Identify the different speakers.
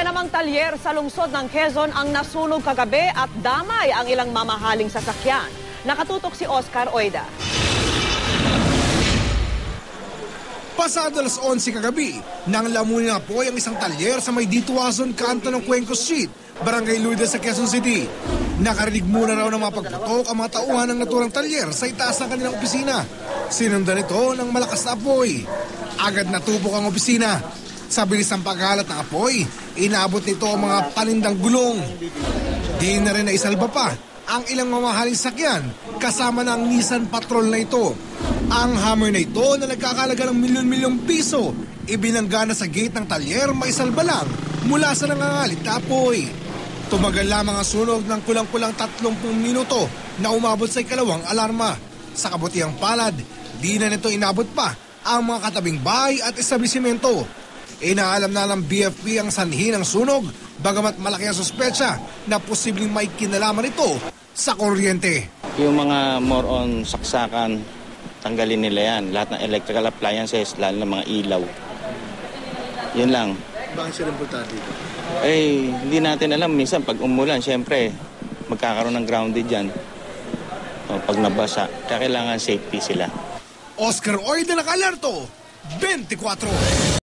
Speaker 1: Isa namang talyer sa lungsod ng Quezon ang nasunog kagabi at damay ang ilang mamahaling sasakyan. Nakatutok si Oscar Oida.
Speaker 2: Pasado alas 11 kagabi, nang lamunin na po ang isang talyer sa may Dituazon kanto ng Cuenco Street, Barangay Lourdes sa Quezon City. Nakarinig muna raw ng mga pagputok ang mga tauhan ng naturang talyer sa itaas ng kanilang opisina. Sinundan ito ng malakas na apoy. Agad natubok ang opisina. Sa bilis ng paghalat ng apoy, inabot nito ang mga panindang gulong. Di na rin naisalba pa ang ilang mamahaling sakyan kasama ng Nissan Patrol na ito. Ang Hummer na ito na nagkakalaga ng milyon-milyong piso, ibinangga na sa gate ng talyer maisalba lang mula sa nangangalit na apoy. Tumagal lamang ang sunog ng kulang-kulang 30 minuto na umabot sa ikalawang alarma. Sa kabutihang palad, di na nito inabot pa ang mga katabing bahay at establisimento. Inaalam na ng BFP ang sanhi ng sunog, bagamat malaki ang suspecha na posibleng may kinalaman ito sa kuryente.
Speaker 3: Yung mga more on saksakan, tanggalin nila yan. Lahat ng electrical appliances, lalo ng mga ilaw. Yun lang.
Speaker 2: Bakit sila importante dito?
Speaker 3: Hindi natin alam. Minsan pag umulan, syempre, magkakaroon ng grounded yan. Pag nabasa, kaya kailangan safety sila.
Speaker 2: Oscar Oida, naka-alerto, 24.